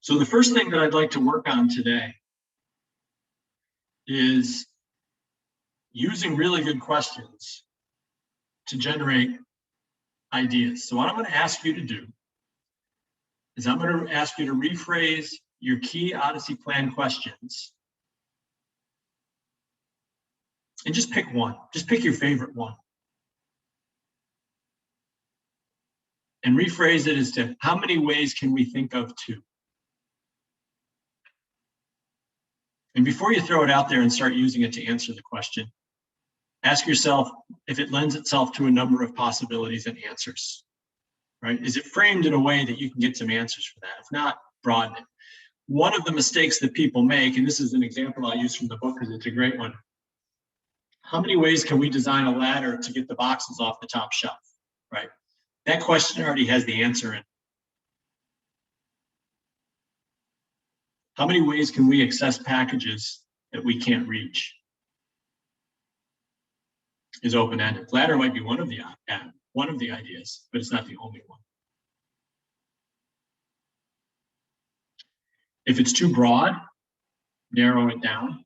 So the first thing that I'd like to work on today is using really good questions to generate ideas. So what I'm going to ask you to do is I'm going to ask you to rephrase your key Odyssey plan questions. And just pick one. Just pick your favorite one. And rephrase it as to how many ways can we think of two? And before you throw it out there and start using it to answer the question, ask yourself if it lends itself to a number of possibilities and answers, right? Is it framed in a way that you can get some answers for that? If not, broaden it. One of the mistakes that people make, and this is an example I'll use from the book because it's a great one. How many ways can we design a ladder to get the boxes off the top shelf, right? That question already has the answer in. How many ways can we access packages that we can't reach? Is open-ended. Ladder might be one of the ideas, but it's not the only one. If it's too broad, narrow it down.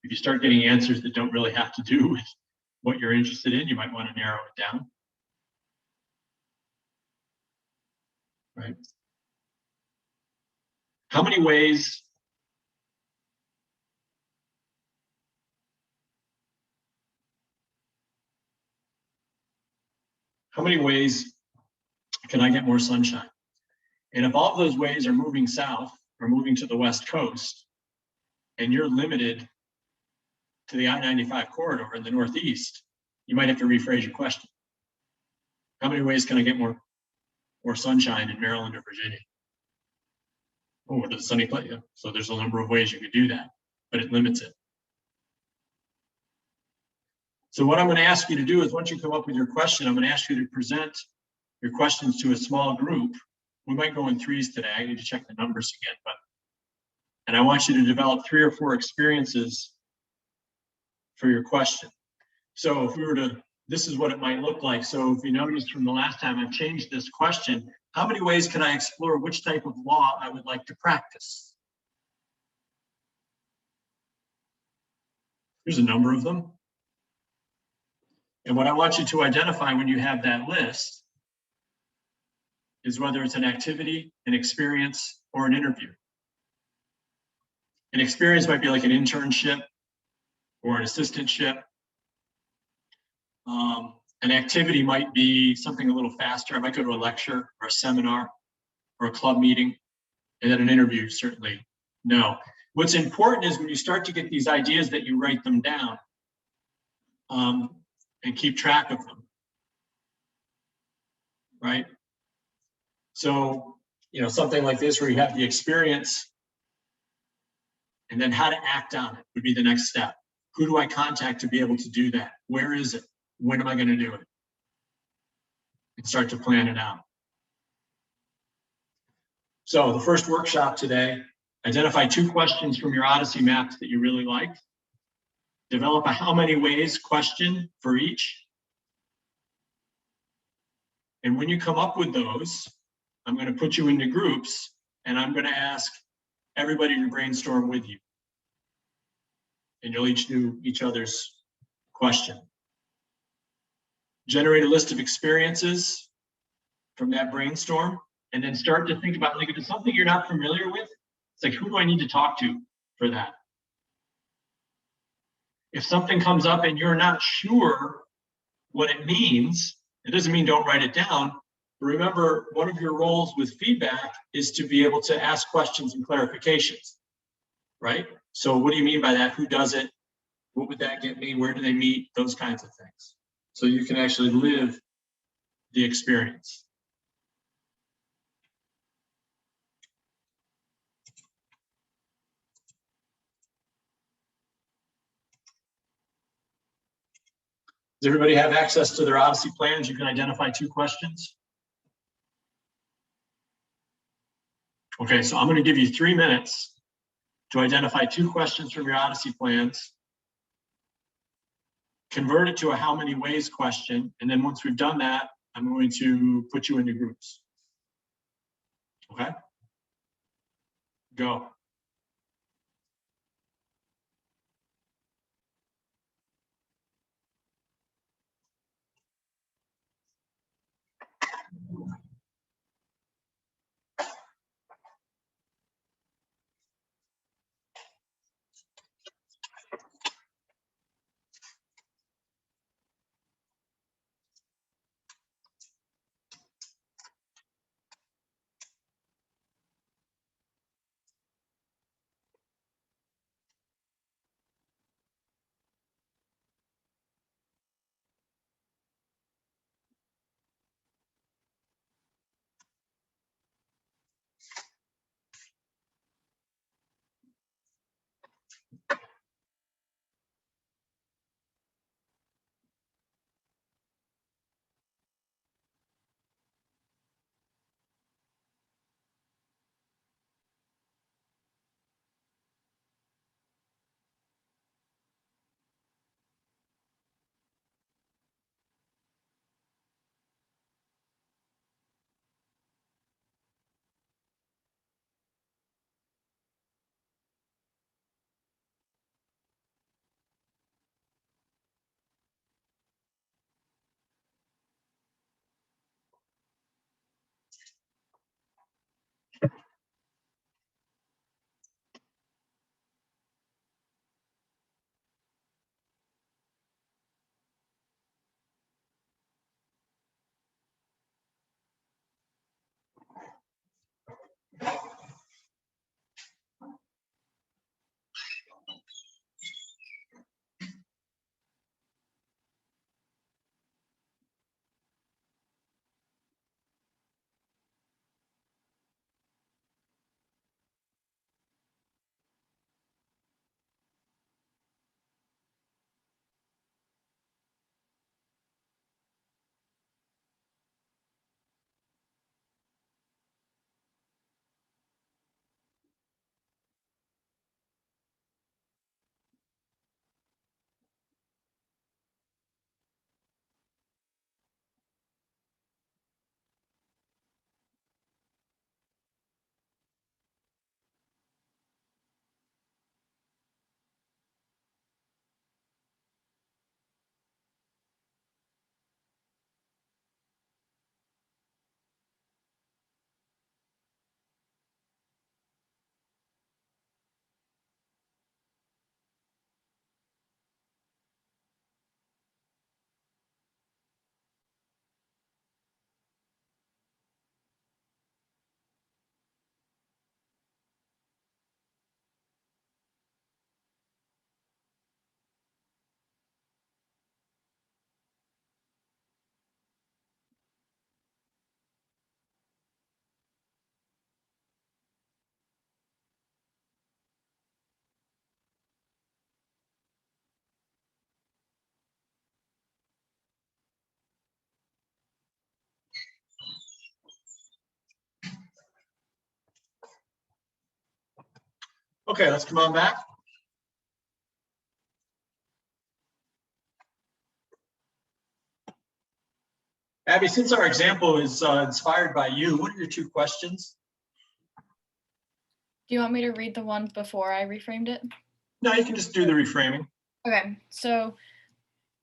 If you start getting answers that don't really have to do with what you're interested in, you might want to narrow it down. Right? How many ways can I get more sunshine? And if all of those ways are moving south or moving to the West Coast, and you're limited to the I-95 corridor in the Northeast, you might have to rephrase your question. How many ways can I get more sunshine in Maryland or Virginia? Oh, what is a sunny place? Yeah. So there's a number of ways you could do that, but it limits it. So what I'm going to ask you to do is once you come up with your question, I'm going to ask you to present your questions to a small group. We might go in threes today. I need to check the numbers again, and I want you to develop 3 or 4 experiences for your question. So if we were to, this is what it might look like. So if you noticed from the last time, I've changed this question. How many ways can I explore which type of law I would like to practice? There's a number of them. And what I want you to identify when you have that list is whether it's an activity, an experience, or an interview. An experience might be like an internship or an assistantship. An activity might be something a little faster. I might go to a lecture or a seminar or a club meeting, and then an interview, certainly no. What's important is when you start to get these ideas that you write them down and keep track of them, right? So, you know, something like this where you have the experience and then how to act on it would be the next step. Who do I contact to be able to do that? Where is it? When am I going to do it? And start to plan it out. So the first workshop today, identify 2 questions from your Odyssey maps that you really like. Develop a how many ways question for each. And when you come up with those, I'm going to put you into groups and I'm going to ask everybody to brainstorm with you. And you'll each do each other's question. Generate a list of experiences from that brainstorm, and then start to think about, like, if it's something you're not familiar with, it's like, who do I need to talk to for that? If something comes up and you're not sure what it means, it doesn't mean don't write it down. But remember, one of your roles with feedback is to be able to ask questions and clarifications, right? So what do you mean by that? Who does it? What would that get me? Where do they meet? Those kinds of things. So you can actually live the experience. Does everybody have access to their Odyssey plans? You can identify 2 questions. Okay, so I'm going to give you 3 minutes to identify 2 questions from your Odyssey plans. Convert it to a how many ways question, and then once we've done that, I'm going to put you into groups. Okay? Go. Okay, let's come on back. Abby, since our example is inspired by you, what are your 2 questions? Do you want me to read the one before I reframed it? No, you can just do the reframing. Okay, so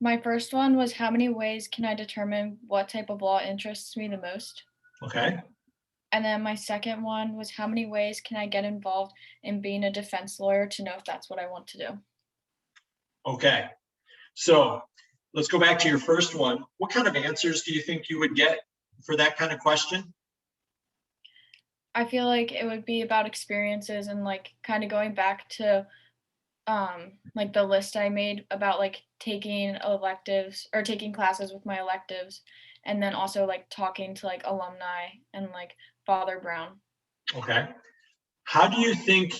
my first one was, how many ways can I determine what type of law interests me the most? Okay. And then my second one was, how many ways can I get involved in being a defense lawyer to know if that's what I want to do? Okay. So let's go back to your first one. What kind of answers do you think you would get for that kind of question? I feel like it would be about experiences and like kind of going back to like the list I made about like taking electives or taking classes with my electives, and then also like talking to like alumni and like Father Brown. Okay. How do you think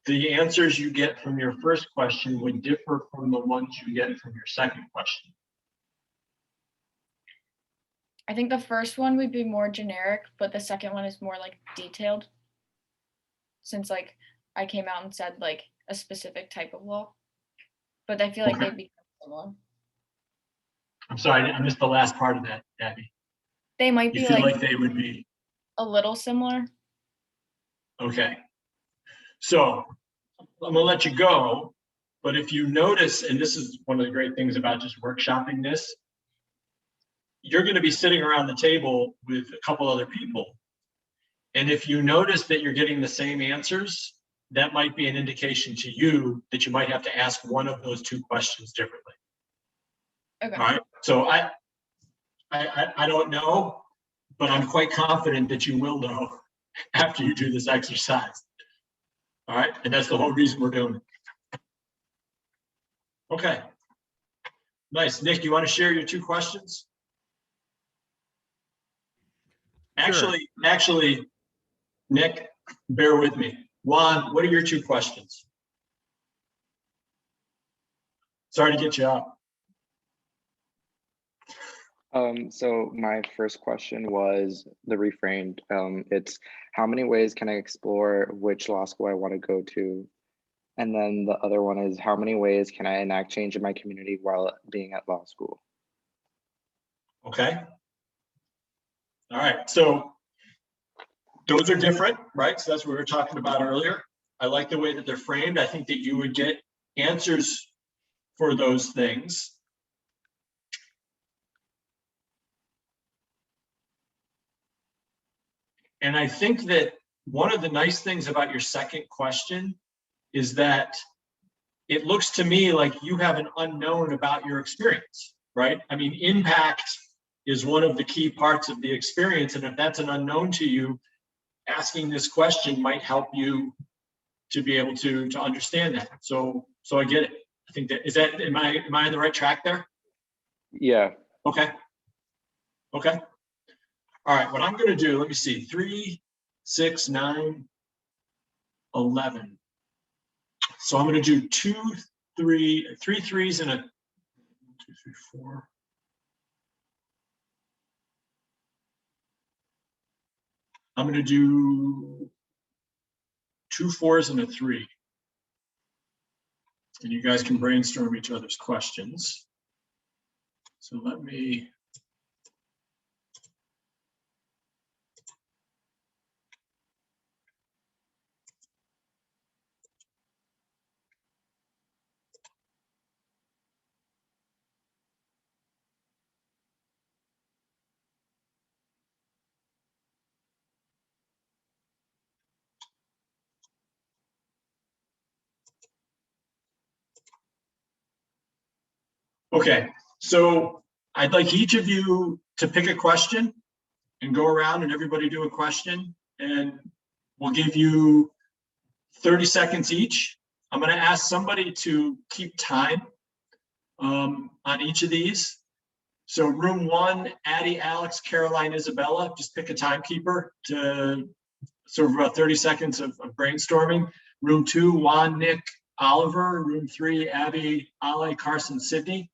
the answers you get from your first question would differ from the ones you get from your second question? I think the first one would be more generic, but the second one is more like detailed, since like I came out and said like a specific type of law. But I feel like Okay. they'd be similar. I'm sorry, I missed the last part of that, Abby. They might You be feel like like they would be, a little similar. okay. So I'm gonna let you go, but if you notice, and this is one of the great things about just workshopping this, you're gonna be sitting around the table with a couple other people. And if you notice that you're getting the same answers, that might be an indication to you that you might have to ask one of those two questions differently. Okay. All right. So I don't know, but I'm quite confident that you will know after you do this exercise. All right. And that's the whole reason we're doing it. Okay. Nice. Nick, you want to share your two questions? Sure. Actually, Nick, bear with me. Juan, what are your two questions? Sorry to get you up. So my first question was the reframed. It's how many ways can I explore which law school I want to go to? And then the other one is how many ways can I enact change in my community while being at law school? Okay. All right. So those are different, right? So that's what we were talking about earlier. I like the way that they're framed. I think that you would get answers for those things. And I think that one of the nice things about your second question is that it looks to me like you have an unknown about your experience, right? I mean, impact is one of the key parts of the experience. And if that's an unknown to you, asking this question might help you to be able to understand that. So I get it. I think that am I on the right track there? Yeah. Okay. Okay. All right, what I'm gonna do, let me see, 3, 6, 9, 11. So I'm gonna do 3 threes and a 2, 3, 4. I'm gonna do 2 4s and a 3. And you guys can brainstorm each other's questions. So let me. Okay, so I'd like each of you to pick a question and go around and everybody do a question, and we'll give you 30 seconds each. I'm going to ask somebody to keep time on each of these. So room 1, Addie, Alex, Caroline, Isabella, just pick a timekeeper to sort of about 30 seconds of brainstorming. Room 2, Juan, Nick, Oliver. Room 3, Abby, Ale, Carson, Sydney.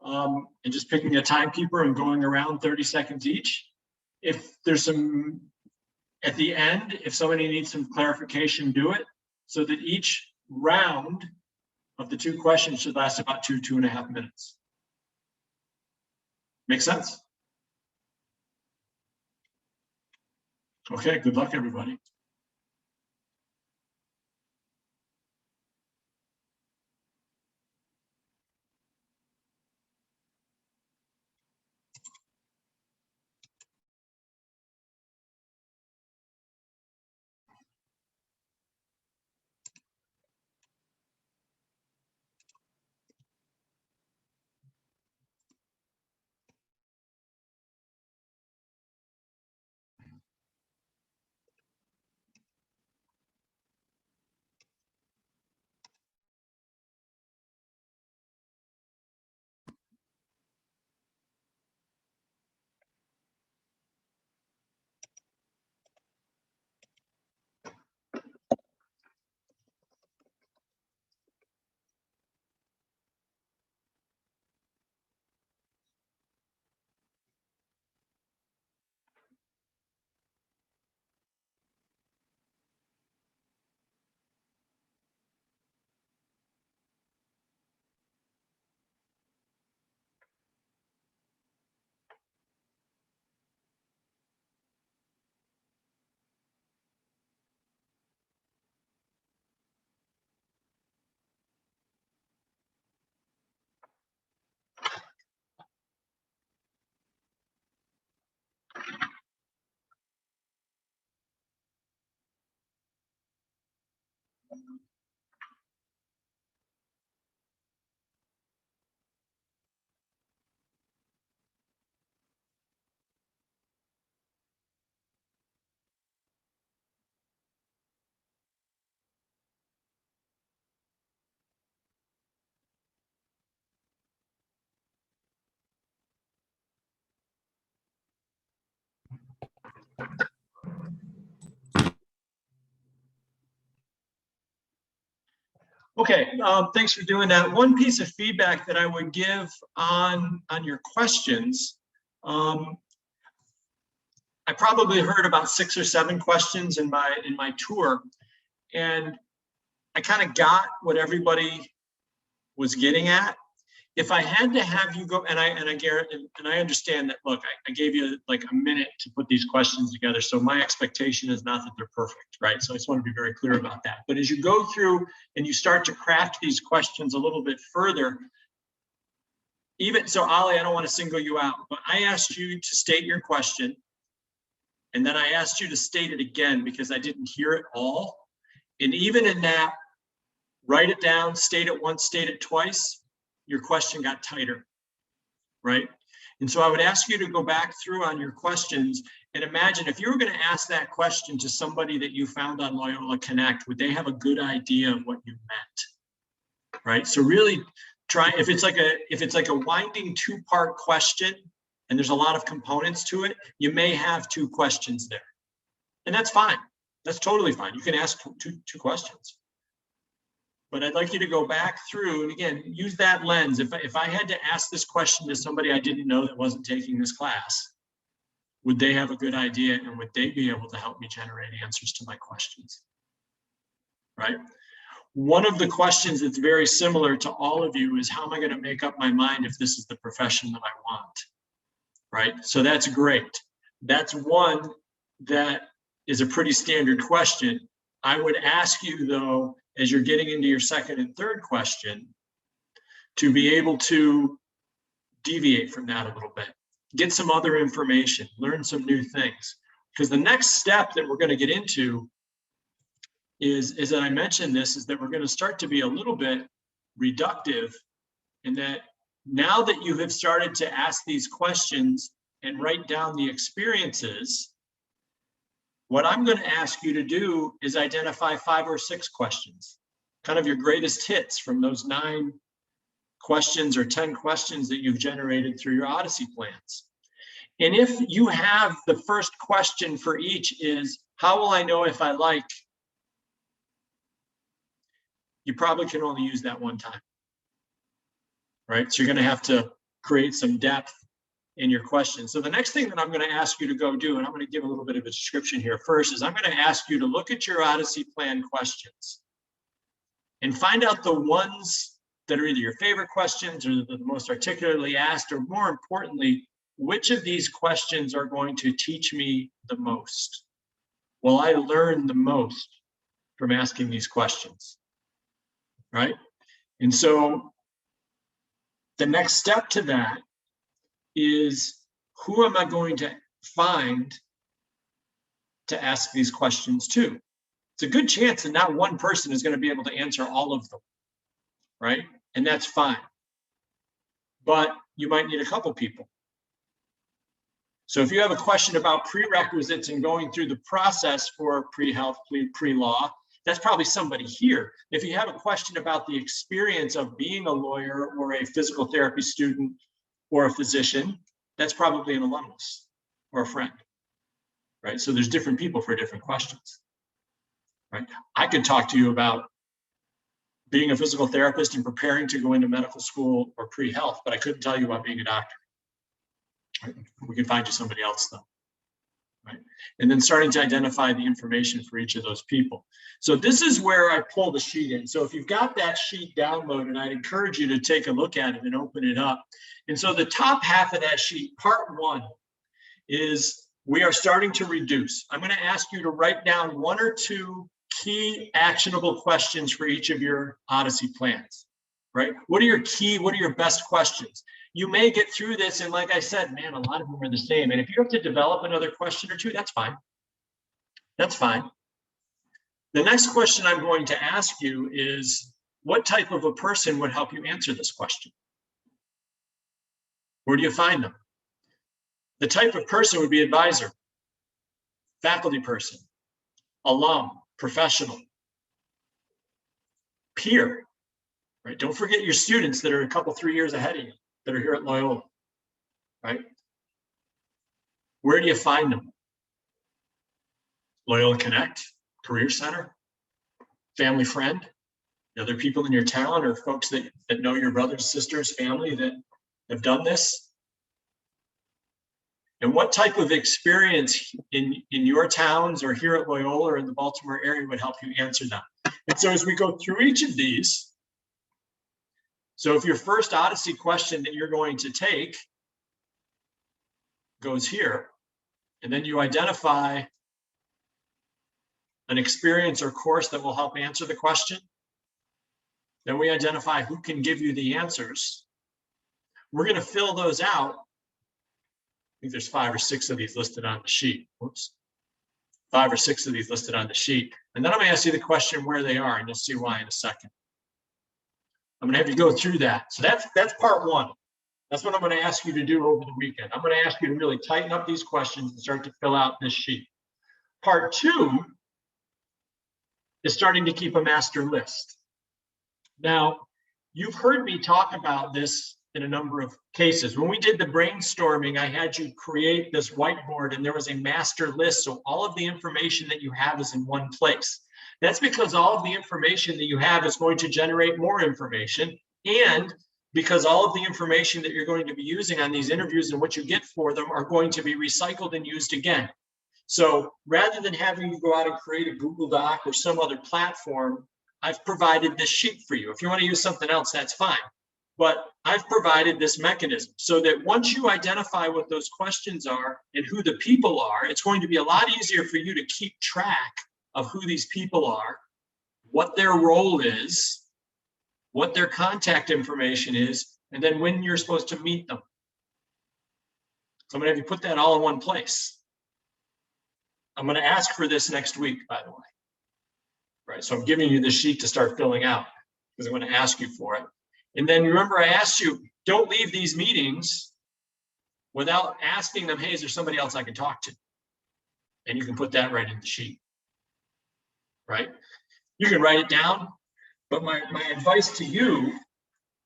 And just picking a timekeeper and going around 30 seconds each. If there's some, at the end, if somebody needs some clarification, do it, so that each round of the 2 questions should last about 2.5 minutes. Make sense? Okay, good luck, everybody. Okay, thanks for doing that. One piece of feedback that I would give on your questions, I probably heard about 6 or 7 questions in my tour, and I kind of got what everybody was getting at. If I had to have you go, and I understand that, look, I gave you like a minute to put these questions together, so my expectation is not that they're perfect, right? So I just want to be very clear about that. But as you go through and you start to craft these questions a little bit further, even so, Ollie, I don't want to single you out, but I asked you to state your question, and then I asked you to state it again because I didn't hear it all. And even in that, write it down, state it once, state it twice, your question got tighter, right? And so I would ask you to go back through on your questions and imagine if you were going to ask that question to somebody that you found on Loyola Connect, would they have a good idea of what you meant, right? So really try, if it's like a winding 2-part question and there's a lot of components to it, you may have 2 questions there. And that's fine. That's totally fine. You can ask two questions. But I'd like you to go back through and again, use that lens. If I had to ask this question to somebody I didn't know that wasn't taking this class, would they have a good idea and would they be able to help me generate answers to my questions, right? One of the questions that's very similar to all of you is how am I going to make up my mind if this is the profession that I want, right? So that's great. That's one that is a pretty standard question. I would ask you though, as you're getting into your second and third question, to be able to deviate from that a little bit, get some other information, learn some new things. Because the next step that we're going to get into is that I mentioned this, is that we're going to start to be a little bit reductive in that now that you have started to ask these questions and write down the experiences, what I'm going to ask you to do is identify 5 or 6 questions, kind of your greatest hits from those 9 questions or 10 questions that you've generated through your Odyssey plans. And if you have the first question for each is, how will I know if I like? You probably can only use that one time, right? So you're going to have to create some depth in your question. So the next thing that I'm going to ask you to go do, and I'm going to give a little bit of a description here first, is I'm going to ask you to look at your Odyssey plan questions and find out the ones that are either your favorite questions or the most articulately asked, or more importantly, which of these questions are going to teach me the most? Will I learn the most from asking these questions, right? And so the next step to that is, who am I going to find to ask these questions to? It's a good chance that not one person is going to be able to answer all of them, right? And that's fine. But you might need a couple people. So if you have a question about prerequisites and going through the process for pre-health, pre-law, that's probably somebody here. If you have a question about the experience of being a lawyer or a physical therapy student or a physician, that's probably an alumnus or a friend, right? So there's different people for different questions, right? I could talk to you about being a physical therapist and preparing to go into medical school or pre-health, but I couldn't tell you about being a doctor. Right? We can find you somebody else though, right? And then starting to identify the information for each of those people. So this is where I pull the sheet in. So if you've got that sheet downloaded, I'd encourage you to take a look at it and open it up. And so the top half of that sheet, part 1, is we are starting to reduce. I'm going to ask you to write down 1 or 2 key actionable questions for each of your Odyssey plans, right? What are your best questions? You may get through this, and like I said, man, a lot of them are the same. And if you have to develop another question or 2, that's fine. That's fine. The next question I'm going to ask you is, what type of a person would help you answer this question? Where do you find them? The type of person would be advisor, faculty person, alum, professional, peer, right? Don't forget your students that are a couple, 3 years ahead of you that are here at Loyola, right? Where do you find them? Loyola Connect, Career Center, family friend, other people in your town or folks that know your brothers, sisters, family that have done this? And what type of experience in your towns or here at Loyola or in the Baltimore area would help you answer them? And so as we go through each of these, so if your first Odyssey question that you're going to take goes here, and then you identify an experience or course that will help answer the question, then we identify who can give you the answers. We're going to fill those out. I think there's 5 or 6 of these listed on the sheet. Whoops. 5 or 6 of these listed on the sheet. And then I'm going to ask you the question where they are, and you'll see why in a second. I'm going to have you go through that. So that's part 1. That's what I'm going to ask you to do over the weekend. I'm going to ask you to really tighten up these questions and start to fill out this sheet. Part 2 is starting to keep a master list. Now, you've heard me talk about this in a number of cases. When we did the brainstorming, I had you create this whiteboard and there was a master list. So all of the information that you have is in one place. That's because all of the information that you have is going to generate more information, and because all of the information that you're going to be using on these interviews and what you get for them are going to be recycled and used again. So rather than having you go out and create a Google Doc or some other platform, I've provided this sheet for you. If you want to use something else, that's fine. But I've provided this mechanism so that once you identify what those questions are and who the people are, it's going to be a lot easier for you to keep track of who these people are, what their role is, what their contact information is, and then when you're supposed to meet them. So I'm going to have you put that all in one place. I'm going to ask for this next week, by the way. Right, so I'm giving you the sheet to start filling out because I'm going to ask you for it. And then remember, I asked you, don't leave these meetings without asking them, hey, is there somebody else I can talk to? And you can put that right in the sheet, right? You can write it down, but my advice to you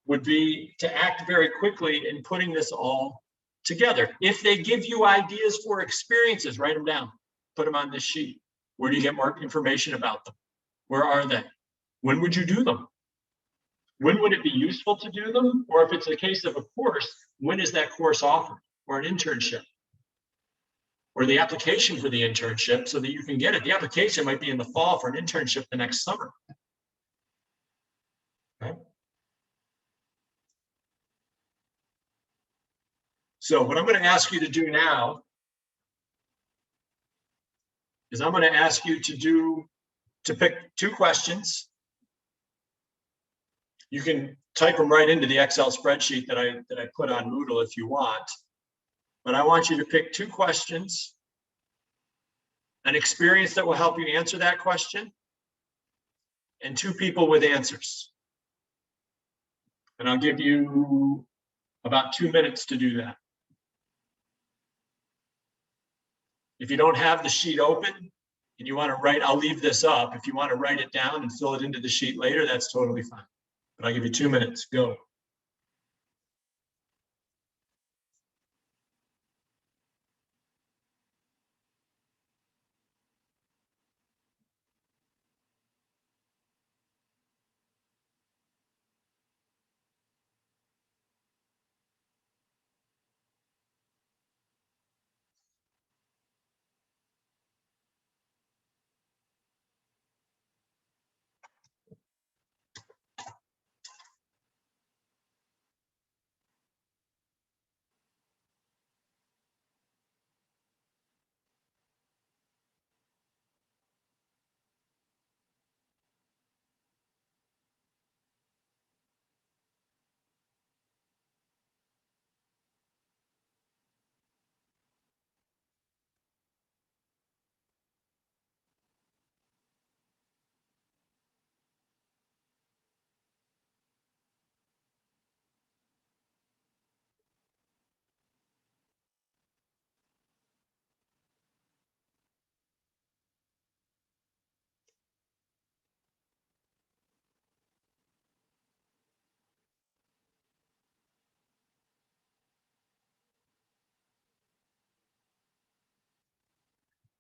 would be to act very quickly in putting this all together. If they give you ideas for experiences, write them down, put them on this sheet. Where do you get more information about them? Where are they? When would you do them? When would it be useful to do them? Or if it's a case of a course, when is that course offered? Or an internship? Or the application for the internship so that you can get it. The application might be in the fall for an internship the next summer. Okay. So what I'm going to ask you to do now is I'm going to ask you to pick 2 questions. You can type them right into the Excel spreadsheet that I put on Moodle if you want. But I want you to pick 2 questions, an experience that will help you answer that question, and 2 people with answers. And I'll give you about 2 minutes to do that. If you don't have the sheet open and you want to write, I'll leave this up. If you want to write it down and fill it into the sheet later, that's totally fine. But I'll give you 2 minutes. Go.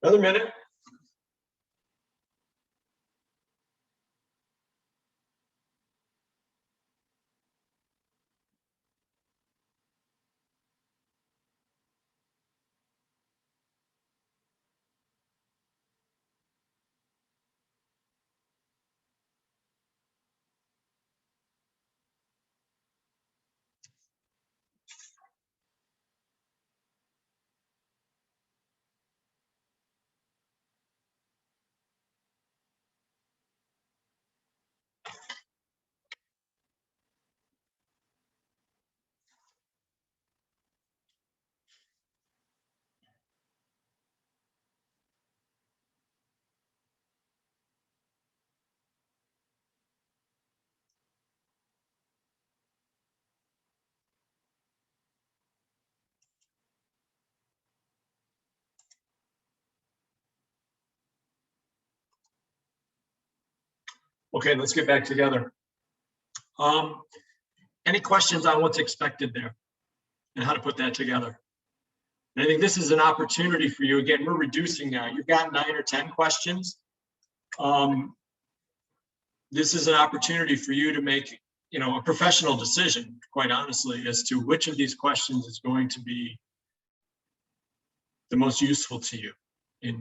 Another minute. Okay, let's get back together. Any questions on what's expected there and how to put that together? And I think this is an opportunity for you. Again, we're reducing now. You've got 9 or 10 questions. This is an opportunity for you to make, a professional decision, quite honestly, as to which of these questions is going to be the most useful to you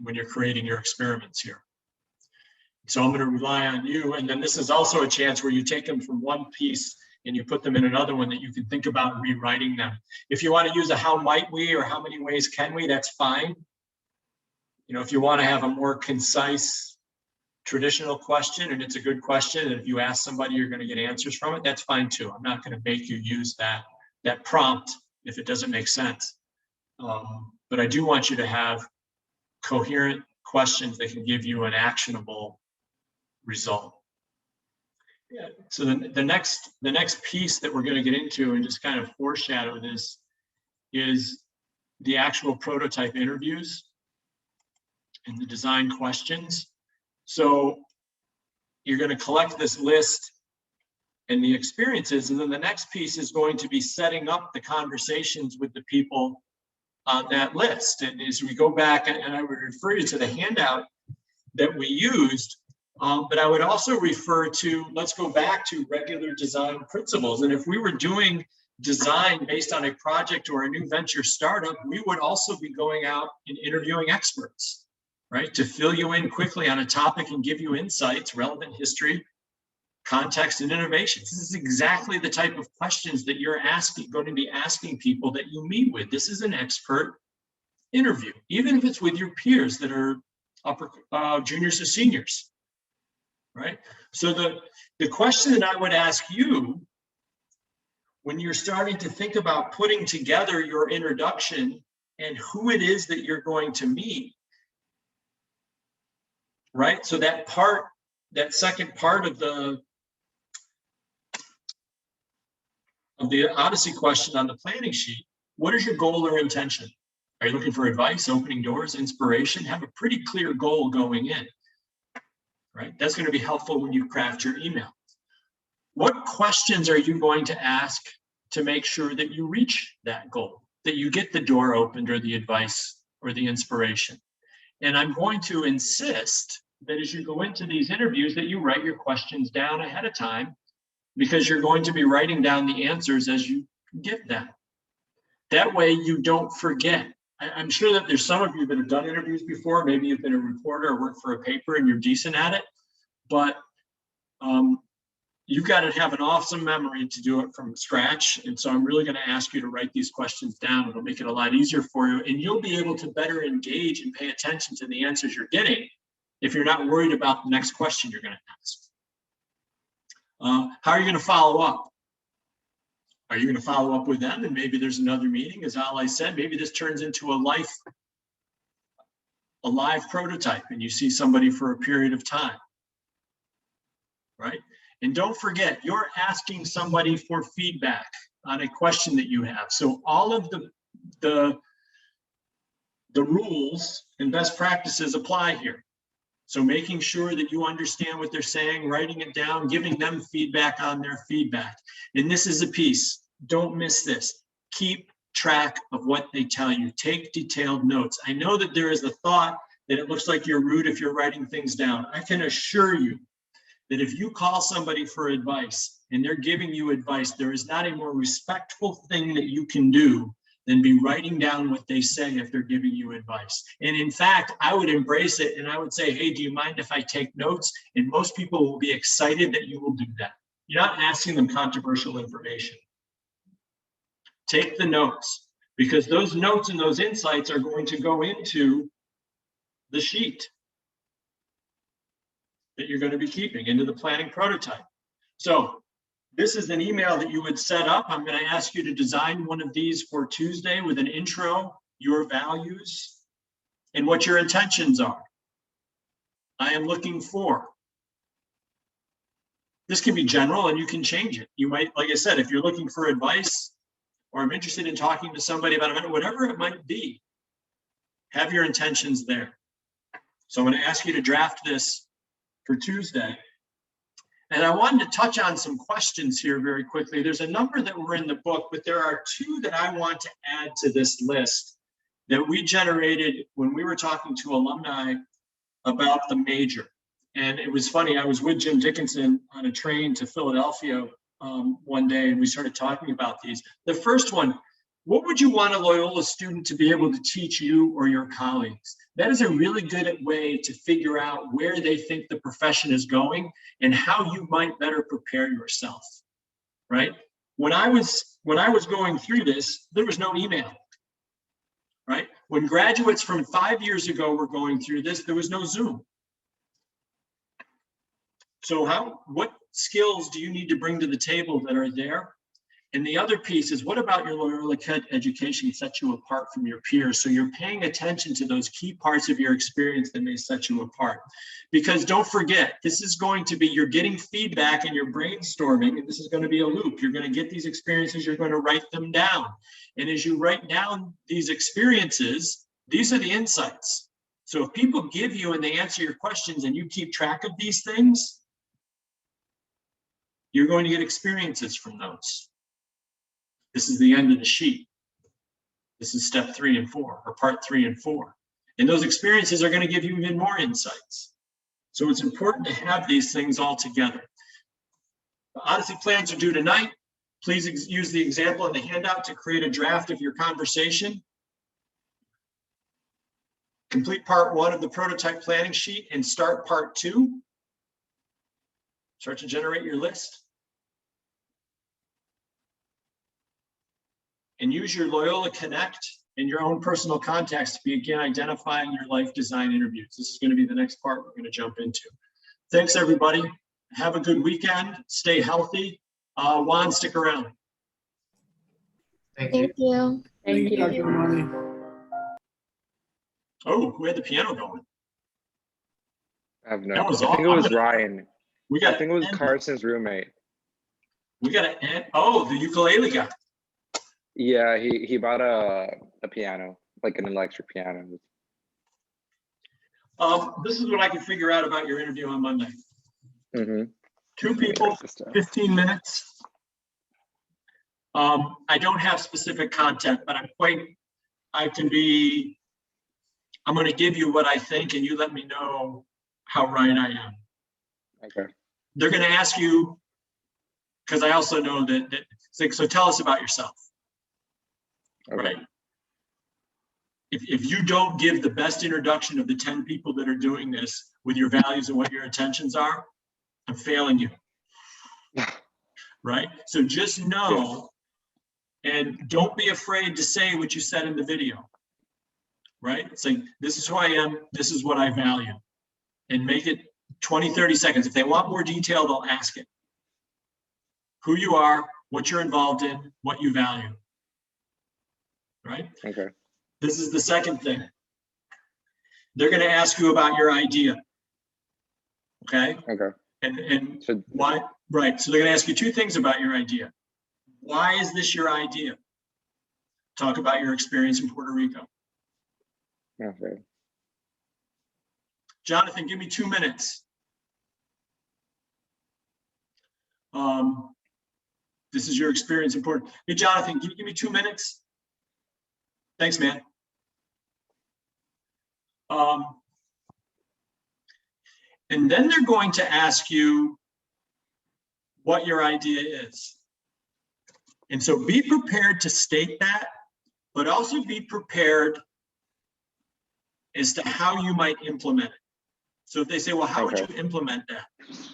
when you're creating your experiments here. So I'm going to rely on you. And then this is also a chance where you take them from one piece and you put them in another one that you can think about rewriting them. If you want to use a how might we or how many ways can we, that's fine. If you want to have a more concise, traditional question, and it's a good question, and if you ask somebody, you're going to get answers from it, that's fine too. I'm not going to make you use that prompt if it doesn't make sense. But I do want you to have coherent questions that can give you an actionable result. Yeah. So the next piece that we're going to get into and just kind of foreshadow this is the actual prototype interviews and the design questions. So you're going to collect this list and the experiences, and then the next piece is going to be setting up the conversations with the people on that list. And as we go back, and I would refer you to the handout that we used, but I would also refer to, let's go back to regular design principles. And if we were doing design based on a project or a new venture startup, we would also be going out and interviewing experts, right? To fill you in quickly on a topic and give you insights, relevant history, context, and innovations. This is exactly the type of questions that you're going to be asking people that you meet with. This is an expert interview, even if it's with your peers that are juniors to seniors. Right? So the question that I would ask you when you're starting to think about putting together your introduction and who it is that you're going to meet, right? So that second part of the Odyssey question on the planning sheet, what is your goal or intention? Are you looking for advice, opening doors, inspiration? Have a pretty clear goal going in. Right? That's going to be helpful when you craft your email. What questions are you going to ask to make sure that you reach that goal, that you get the door opened or the advice or the inspiration? And I'm going to insist that as you go into these interviews that you write your questions down ahead of time, because you're going to be writing down the answers as you get them. That way you don't forget. I'm sure that there's some of you that have done interviews before. Maybe you've been a reporter or worked for a paper and you're decent at it, but you've got to have an awesome memory to do it from scratch. And so I'm really going to ask you to write these questions down. It'll make it a lot easier for you, and you'll be able to better engage and pay attention to the answers you're getting if you're not worried about the next question you're going to ask. How are you going to follow up? Are you going to follow up with them? And maybe there's another meeting, as Ali said, maybe this turns into a live prototype and you see somebody for a period of time, right? And don't forget, you're asking somebody for feedback on a question that you have. So all of the rules and best practices apply here. So making sure that you understand what they're saying, writing it down, giving them feedback on their feedback. And this is a piece. Don't miss this. Keep track of what they tell you. Take detailed notes. I know that there is a thought that it looks like you're rude if you're writing things down. I can assure you that if you call somebody for advice and they're giving you advice, there is not a more respectful thing that you can do than be writing down what they say if they're giving you advice. And in fact, I would embrace it and I would say, hey, do you mind if I take notes? And most people will be excited that you will do that. You're not asking them controversial information. Take the notes, because those notes and those insights are going to go into the sheet that you're going to be keeping, into the planning prototype. So this is an email that you would set up. I'm going to ask you to design one of these for Tuesday with an intro, your values, and what your intentions are. I am looking for. This can be general and you can change it. You might, like I said, if you're looking for advice or I'm interested in talking to somebody about it, whatever it might be, have your intentions there. So I'm going to ask you to draft this for Tuesday. And I wanted to touch on some questions here very quickly. There's a number that were in the book, but there are two that I want to add to this list that we generated when we were talking to alumni about the major. And it was funny, I was with Jim Dickinson on a train to Philadelphia one day, and we started talking about these. The first one, what would you want a Loyola student to be able to teach you or your colleagues? That is a really good way to figure out where they think the profession is going and how you might better prepare yourself, right? When I was going through this, there was no email, right? When graduates from 5 years ago were going through this, there was no Zoom. So what skills do you need to bring to the table that are there? And the other piece is, what about your Loyola education sets you apart from your peers? So you're paying attention to those key parts of your experience that may set you apart. Because don't forget, this is going to be, you're getting feedback and you're brainstorming, and this is going to be a loop. You're going to get these experiences, you're going to write them down. And as you write down these experiences, these are the insights. So if people give you and they answer your questions and you keep track of these things, you're going to get experiences from those. This is the end of the sheet. This is step 3 and 4, or part 3 and 4. And those experiences are going to give you even more insights. So it's important to have these things all together. The Odyssey plans are due tonight. Please use the example in the handout to create a draft of your conversation. Complete part 1 of the prototype planning sheet and start part 2. Start to generate your list. And use your Loyola Connect and your own personal contacts to begin identifying your life design interviews. This is going to be the next part we're going to jump into. Thanks, everybody. Have a good weekend. Stay healthy. Juan, stick around. Thank you. Thank you. Dr. Money. Oh, who had the piano going? I have no. That was I think it all- was Ryan. We I got. think it was Carson's roommate. We got to end. Oh, the ukulele guy. Yeah, he bought a piano, like an electric piano. This is what I can figure out about your interview on Monday. Mm-hmm. 2 people, 15 minutes. I don't have specific content, but I'm going to give you what I think, and you let me know how right I am. Okay. They're going to ask you, because I also know that so tell us about yourself. Okay. Right. If you don't give the best introduction of the 10 people that are doing this with your values and what your intentions are, I'm failing you. Right. So just know, and don't be afraid to say what you said in the video. Right. It's like, this is who I am. This is what I value. And make it 20, 30 seconds. If they want more detail, they'll ask it. Who you are, what you're involved in, what you value. Right? Okay. This is the second thing. They're going to ask you about your idea. Okay? Okay. And So why? Right. So they're going to ask you 2 things about your idea. Why is this your idea? Talk about your experience in Puerto Rico. okay. Jonathan, give me 2 minutes. This is your experience in Puerto Rico. Hey, Jonathan, can you give me 2 minutes? Thanks, man. And then they're going to ask you what your idea is. And so be prepared to state that, but also be prepared as to how you might implement it. So if they say, well, how would you implement that?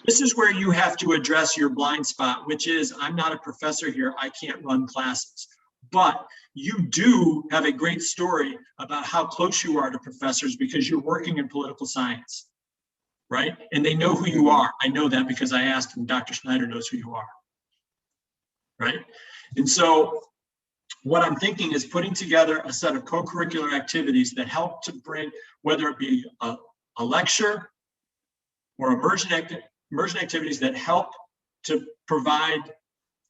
This is where you have to address your blind spot, which is, I'm not a professor here, I can't run classes. But you do have a great story about how close you are to professors because you're working in political science, right? And they know who you are. I know that because I asked them, Dr. Schneider knows who you are, right? And so what I'm thinking is putting together a set of co-curricular activities that help to bring, whether it be a lecture or immersion activities that help to provide,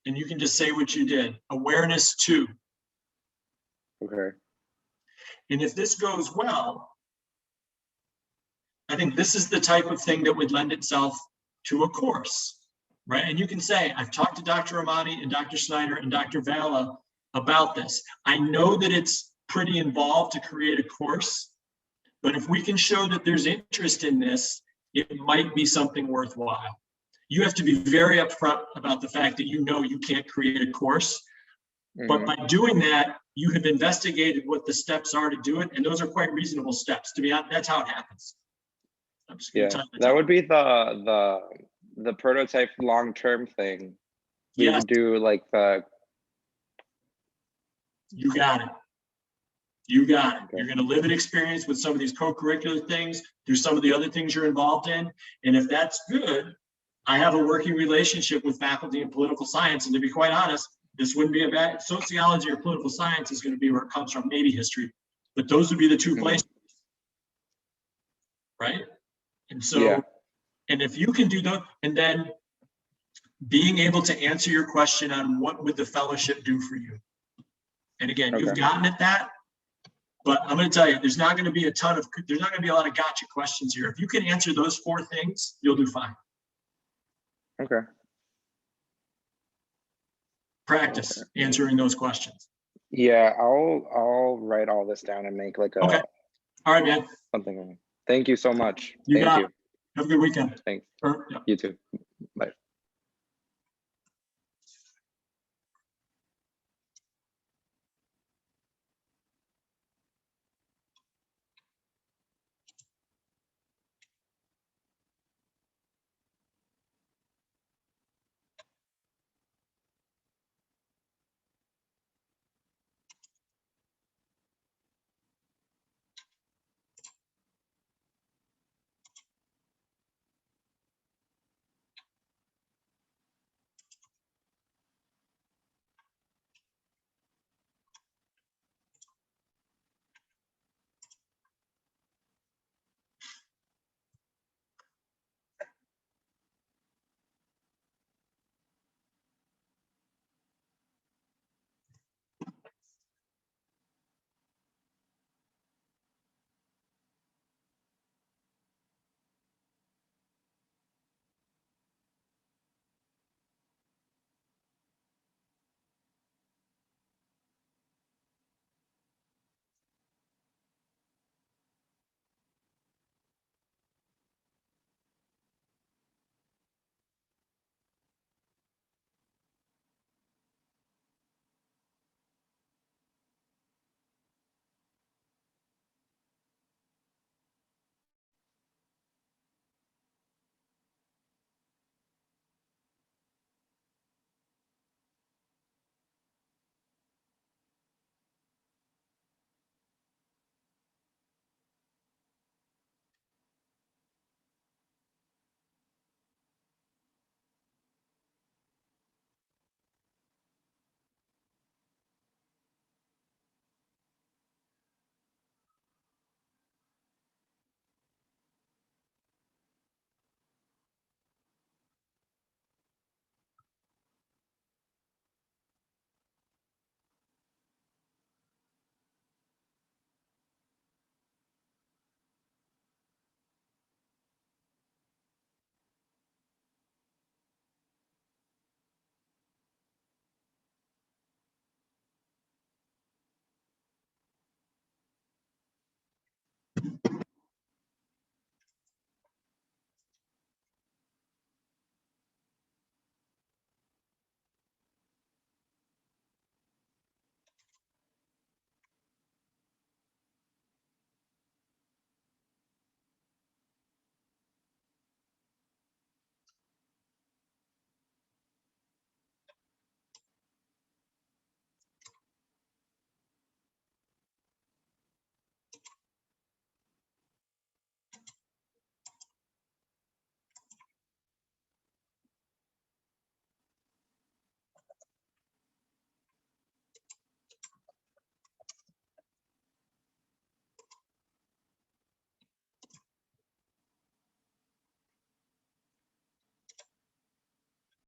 and you can just say what you did, awareness to. Okay. And if this goes well, I think this is the type of thing that would lend itself to a course, right? And you can say, I've talked to Dr. Amati and Dr. Snyder and Dr. Valla about this. I know that it's pretty involved to create a course, but if we can show that there's interest in this, it might be something worthwhile. You have to be very upfront about the fact that you know you can't create a course, but by doing that, you have investigated what the steps are to do it, and those are quite reasonable steps. To be honest, that's how it happens. I'm just gonna tell you That would be the prototype long-term thing. We Yes. would do like the. You got it. You got it. Okay. You're going to live an experience with some of these co-curricular things, through some of the other things you're involved in. And if that's good, I have a working relationship with faculty in political science. And to be quite honest, this wouldn't be a bad, sociology or political science is going to be where it comes from, maybe history. But those would be the two places, right? And so, and if you can do those, and then being able to answer your question on what would the fellowship do for you. And again, you've gotten at that, but I'm going to tell you, there's not going to be a lot of gotcha questions here. If you can answer those 4 things, you'll do fine. Okay. Practice answering those questions. Yeah, I'll write all this down and make like a. Okay. All right, man. Something. Thank you so much. You Thank got you. it. Have a good weekend. Thanks. Or, yeah. You too.